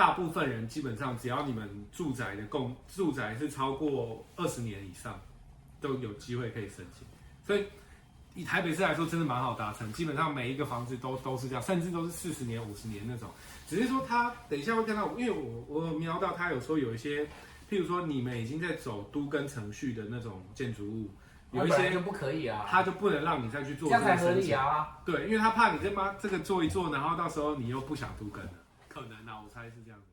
大部分人基本上只要你们住宅是超过20年以上，都有机会可以申请。所以以台北市来说，真的蛮好达成，基本上每一个房子都是这样，甚至都是40年、50年那种。只是说他等一下会看到，因为我有瞄到他有说有一些，譬如说你们已经在走都更程序的那种建筑物，有一些就不可以啊，他就不能让你再去做这样才合理这个申请。啊。对，因为他怕你这个做一做，然后到时候你又不想都更了，可能啊，我猜是这样子。